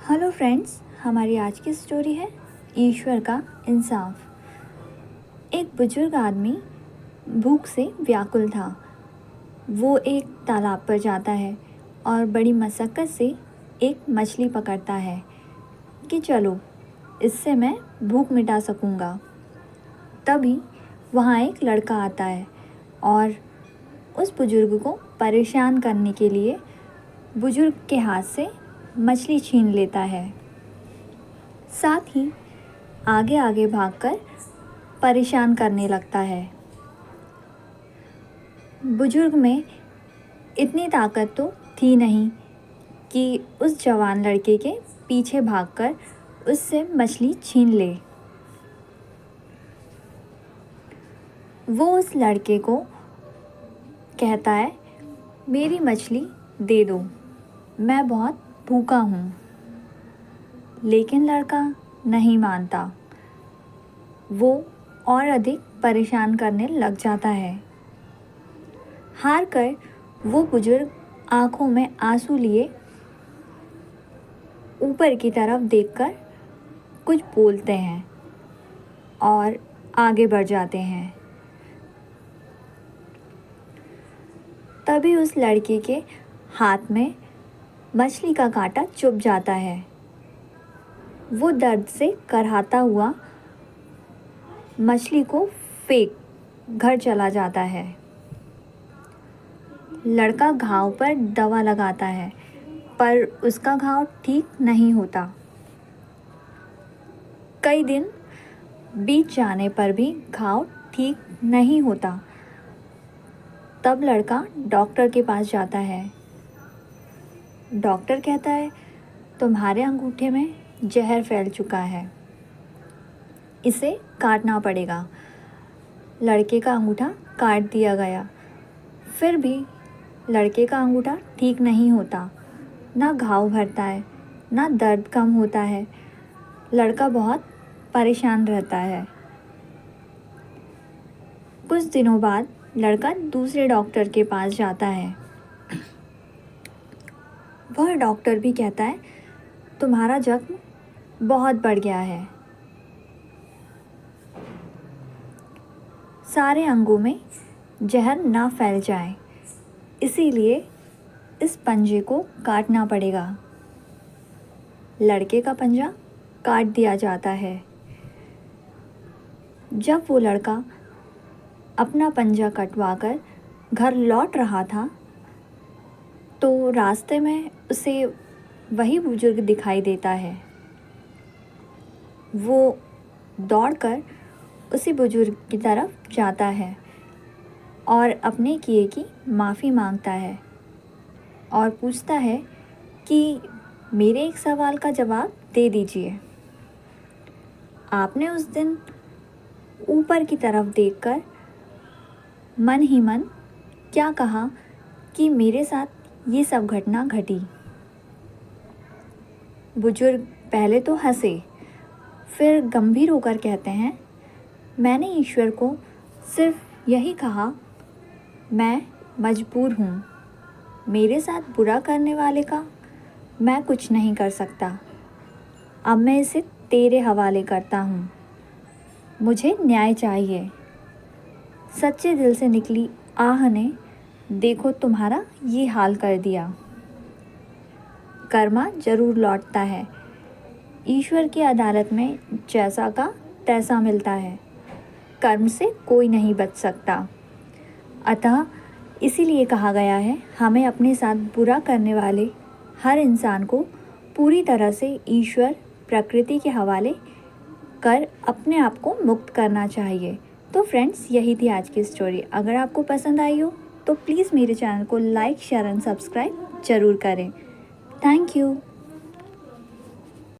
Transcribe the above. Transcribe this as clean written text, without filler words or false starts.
Hello friends, हमारी आज की स्टोरी है ईश्वर का इंसाफ। एक बुजुर्ग आदमी भूख से व्याकुल था। वो एक तालाब पर जाता है और बड़ी मशक्क़त से एक मछली पकड़ता है कि चलो इससे मैं भूख मिटा सकूँगा। तभी वहाँ एक लड़का आता है और उस बुजुर्ग को परेशान करने के लिए बुजुर्ग के हाथ से मछली छीन लेता है। साथ ही आगे आगे भागकर परेशान करने लगता है। बुजुर्ग में इतनी ताकत तो थी नहीं कि उस जवान लड़के के पीछे भागकर उससे मछली छीन ले। वो उस लड़के को कहता है, मेरी मछली दे दो, मैं बहुत भूखा हूँ। लेकिन लड़का नहीं मानता। वो और अधिक परेशान करने लग जाता है। हार कर वो बुजुर्ग आंखों में आंसू लिए ऊपर की तरफ देखकर कुछ बोलते हैं और आगे बढ़ जाते हैं। तभी उस लड़के के हाथ में मछली का कांटा चुभ जाता है। वो दर्द से करहाता हुआ मछली को फेंक घर चला जाता है। लड़का घाव पर दवा लगाता है पर उसका घाव ठीक नहीं होता। कई दिन बीत जाने पर भी घाव ठीक नहीं होता। तब लड़का डॉक्टर के पास जाता है। डॉक्टर कहता है, तुम्हारे अंगूठे में जहर फैल चुका है, इसे काटना पड़ेगा। लड़के का अंगूठा काट दिया गया। फिर भी लड़के का अंगूठा ठीक नहीं होता। ना घाव भरता है, ना दर्द कम होता है। लड़का बहुत परेशान रहता है। कुछ दिनों बाद लड़का दूसरे डॉक्टर के पास जाता है। वह डॉक्टर भी कहता है, तुम्हारा जख्म बहुत बढ़ गया है। सारे अंगों में जहर ना फैल जाए, इसीलिए इस पंजे को काटना पड़ेगा। लड़के का पंजा काट दिया जाता है। जब वो लड़का अपना पंजा कटवाकर घर लौट रहा था तो रास्ते में उसे वही बुजुर्ग दिखाई देता है। वो दौड़कर उसी बुजुर्ग की तरफ जाता है और अपने किए की माफ़ी मांगता है और पूछता है कि मेरे एक सवाल का जवाब दे दीजिए। आपने उस दिन ऊपर की तरफ देखकर मन ही मन क्या कहा कि मेरे साथ ये सब घटना घटी? बुजुर्ग पहले तो हंसे, फिर गंभीर होकर कहते हैं, मैंने ईश्वर को सिर्फ यही कहा, मैं मजबूर हूँ। मेरे साथ बुरा करने वाले का मैं कुछ नहीं कर सकता। अब मैं इसे तेरे हवाले करता हूँ। मुझे न्याय चाहिए। सच्चे दिल से निकली आह ने देखो तुम्हारा ये हाल कर दिया। कर्मा जरूर लौटता है। ईश्वर की अदालत में जैसा का तैसा मिलता है। कर्म से कोई नहीं बच सकता। अतः इसीलिए कहा गया है, हमें अपने साथ बुरा करने वाले हर इंसान को पूरी तरह से ईश्वर प्रकृति के हवाले कर अपने आप को मुक्त करना चाहिए। तो फ्रेंड्स, यही थी आज की स्टोरी। अगर आपको पसंद आई हो तो प्लीज़ मेरे चैनल को लाइक, शेयर एंड सब्सक्राइब ज़रूर करें। Thank you.